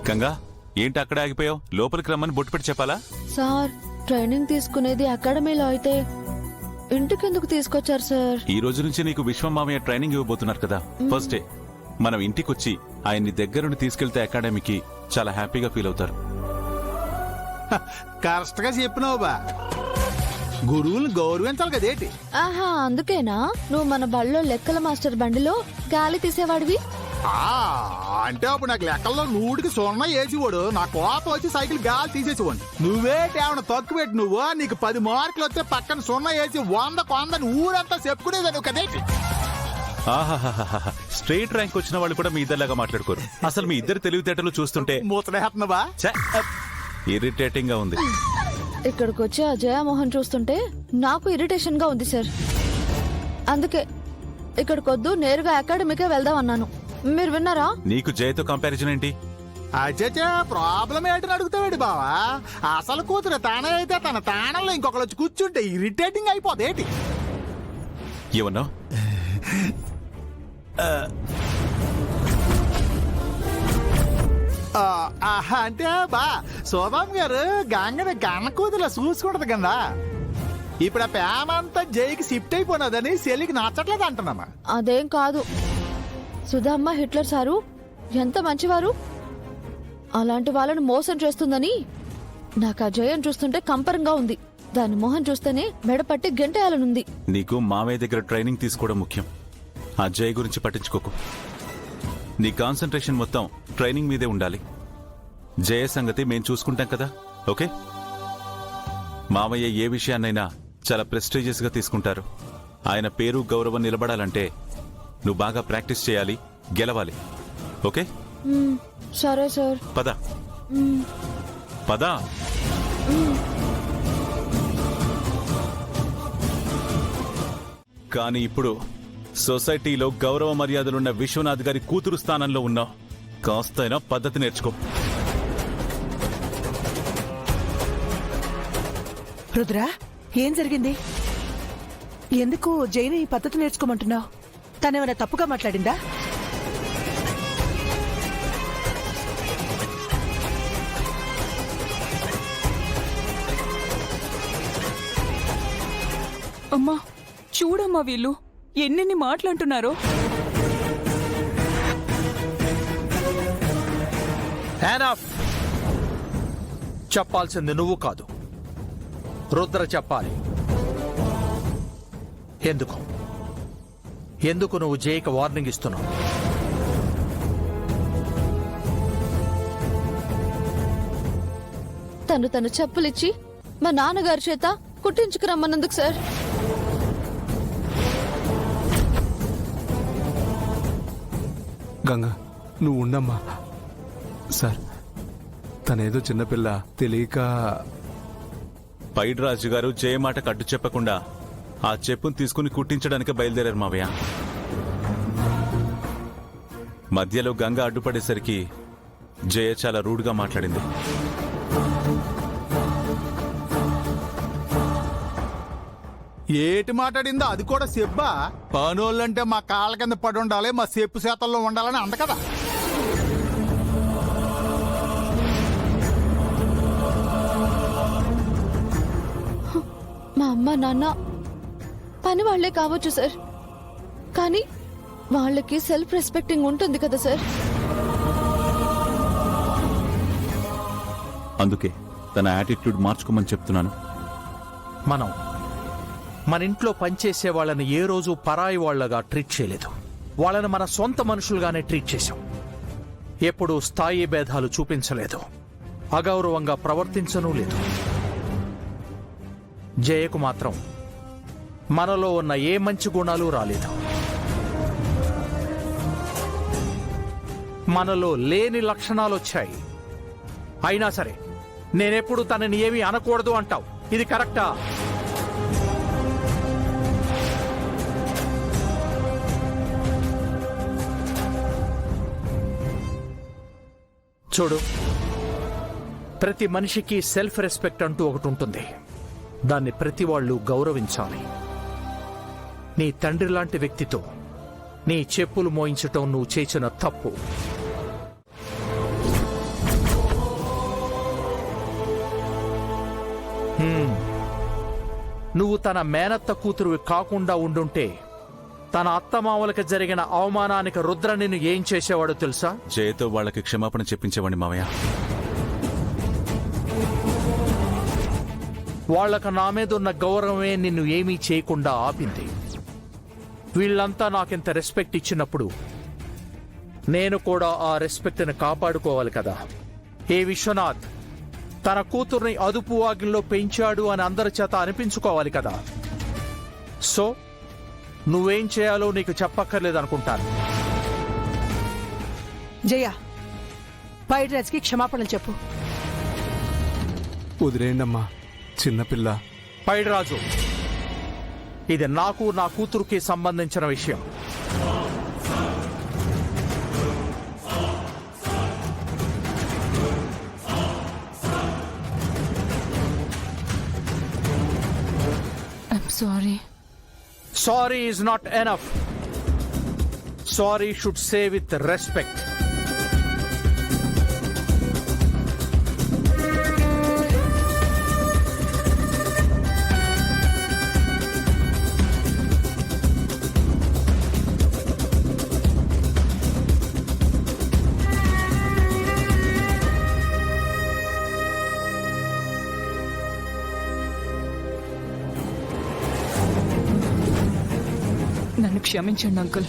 గంగా ఏంటి అక్కడ ఆగిపోయావు? లోపలికి రమ్మని బొట్టు పెట్టి చెప్పాలా? సార్ ట్రైనింగ్ తీసుకునేది అకాడమీలో అయితే ఇంటికెందుకు తీసుకొచ్చారు సార్? ఈ రోజు నుంచి నీకు విశ్వం మామయ్య ట్రైనింగ్ ఇవ్వబోతున్నారు కదా. ఫస్ట్ డే మనం ఇంటికొచ్చి ఆయన్ని దగ్గరుండి తీసుకెళ్తే అకాడమీకి చాలా హ్యాపీగా ఫీల్ అవుతారు. కరెక్ట్ గా చెప్పినావు బా. గురువులను గౌరవించాలి కదేటి. ఆహా, అందుకేనా నువ్వు మన బళ్ళో లెక్కల మాస్టర్ బండిలో గాలి తీసేవాడివి? అంటే అప్పుడు నాకు లెక్కల్లో 100కి 0 వేసేవాడు. నా కోపం వచ్చి సైకిల్ గాలి తీసేసేవాడు. నువ్వేమన్నా తక్కువ పెట్టి నువ్వు నీకు 10 మార్కులు వస్తే పక్కన 0 వేసి 100 ఊరంతా చెప్పుకునేదా నువ్వు కదేటి. ఆహాహాహా, స్ట్రైట్ ర్యాంక్ వచ్చిన వాళ్ళు కూడా మీ ఇద్దరిలాగా మాట్లాడుకోరు. అసలు మీ ఇద్దరు తెలివితేటలు చూస్తుంటే మూతడేస్తున్నావా? ఇరిటేటింగ్ గా ఉంది. ఇక్కడికి వచ్చి ఆ జయామోహన్ చూస్తుంటే నాకు ఇరిటేషన్ గా ఉంది సార్. అందుకే ఇక్కడికొద్దు, నేరుగా అకాడమీకే వెళ్దాం అన్నాను. మీరు విన్నారా? నీకు జయతో కంపారిజన్ ఏంటి? అచ్చా ప్రాబ్లం ఏంటని అడుగుతావేడి బావా. అసలు కూతురు తానే అయితే తన తానంలో ఇంకొకరు వచ్చి కూర్చుంటే ఇరిటేటింగ్ అయిపోదేటి. ఏమన్నా అంటే బా శోభాం గారు గంగని గన్న కూతురు చూసుకుంటది కదా. ఇప్పుడు ఆ ప్రేమ అంతా జైకి షిఫ్ట్ అయిపోయినదని చెల్లికి నచ్చట్లేదు అంటున్నామా. అదేం కాదు, సుధమ్మ హిట్లర్ సారు ఎంత మంచివారు. అలాంటి వాళ్ళని మోసం చేస్తుందని నాకు ఆ జయం చూస్తుంటే కంపరంగా ఉంది. దాని మొహం చూస్తేనే మెడపట్టి గెంటేయాలనుంది. నీకు మామయ్య దగ్గర ట్రైనింగ్ తీసుకోవడం ముఖ్యం. ఆ జయ గురించి పట్టించుకోకు. నీ కాన్సంట్రేషన్ మొత్తం ట్రైనింగ్ మీదే ఉండాలి. జయ సంగతి మేం చూసుకుంటాం కదా. ఓకే? మామయ్య ఏ విషయాన్నైనా చాలా ప్రెస్టీజియస్ గా తీసుకుంటారు. ఆయన పేరు గౌరవం నిలబడాలంటే నువ్వు బాగా ప్రాక్టీస్ చేయాలి, గెలవాలి. ఓకే? సరే సార్. పద పద. కానీ ఇప్పుడు సొసైటీలో గౌరవ మర్యాదలున్న విశ్వనాథ్ గారి కూతురు స్థానంలో ఉన్నావు. కాస్తైనా పద్ధతి నేర్చుకో. రుద్రా, ఏం జరిగింది? ఎందుకు జైని ఈ పద్ధతి నేర్చుకోమంటున్నావు? తనేమైనా తప్పుగా మాట్లాడిందా? అమ్మా చూడమ్మా, వీళ్ళు ఎన్నెన్ని మాటలంటున్నారో. చెప్పాల్సింది నువ్వు కాదు, రుద్ర చెప్పాలి. ఎందుకు నువ్వు జైకి వార్నింగ్ ఇస్తున్నావు? తను చెప్పులిచ్చి మా నాన్నగారి చేత కుట్టించుకురమ్మన్నందుకు సార్. గంగా, నువ్వు ఉండమ్మా. సార్, తనేదో చిన్నపిల్ల, తెలియక. పైడ్రాజు గారు జయ మాట కట్టు చెప్పకుండా ఆ చెప్పును తీసుకుని కుట్టించడానికి బయలుదేరారు మావయ్య. మధ్యలో గంగ అడ్డుపడేసరికి జయ చాలా రూడ్గా మాట్లాడింది. ఏటి మాట్లాడిందో అది కూడా చెప్పా. పనోళ్ళంటే మా కాళ్ళ కింద పడి ఉండాలి, మా చెప్పు చేతల్లో ఉండాలని అంద కదా. మా అమ్మ నాన్న పని వాళ్లే కావచ్చు సార్, కానీ వాళ్ళకి సెల్ఫ్ రెస్పెక్టింగ్ ఉంటుంది కదా సార్. అందుకే తన యాటిట్యూడ్ మార్చుకోమని చెప్తున్నాను. మన ఇంట్లో పనిచేసే వాళ్ళని ఏ రోజు పరాయి వాళ్లగా ట్రీట్ చేయలేదు. వాళ్ళని మన సొంత మనుషులుగానే ట్రీట్ చేశాం. ఎప్పుడూ స్థాయి భేదాలు చూపించలేదు, అగౌరవంగా ప్రవర్తించనూ లేదు. జయకు మాత్రం మనలో ఉన్న ఏ మంచి గుణాలు రాలేదు. మనలో లేని లక్షణాలు వచ్చాయి. అయినా సరే నేనెప్పుడు తనని ఏమీ అనకూడదు అంటావు. ఇది కరెక్టా? చూడు, ప్రతి మనిషికి సెల్ఫ్ రెస్పెక్ట్ అంటూ ఒకటి ఉంటుంది. దాన్ని ప్రతి వాళ్ళు గౌరవించాలి. నీ తండ్రి లాంటి వ్యక్తితో నీ చెప్పులు మోయించటం నువ్వు చేసిన తప్పు. నువ్వు తన మేనత్త కూతురువి కాకుండా ఉండుంటే తన అత్తమామలకు జరిగిన అవమానానికి రుద్ర నిన్ను ఏం చేసేవాడో తెలుసా? జయతో వాళ్ళకి క్షమాపణ చెప్పించేవాడిని మావయ్య. వాళ్ళకు నా మీద ఉన్న గౌరవమే నిన్ను ఏమీ చేయకుండా ఆపింది. వీళ్ళంతా నాకింత రెస్పెక్ట్ ఇచ్చినప్పుడు నేను కూడా ఆ రెస్పెక్ట్ని కాపాడుకోవాలి కదా. ఏ విశ్వనాథ్ తన కూతుర్ని అదుపు వాగిల్లో పెంచాడు అని అందరి చేత అనిపించుకోవాలి కదా. సో నువ్వేం చేయాలో నీకు చెప్పక్కర్లేదనుకుంటాను. జయ, పైడిరాజ్కి క్షమాపణలు చెప్పు. వదిలేయండమ్మా, చిన్నపిల్ల. పైడిరాజు, ఇది నాకు నా కూతురుకి సంబంధించిన విషయం. I'm sorry. Sorry is not enough. Sorry should say with respect. నన్ను క్షమించండి అంకుల్.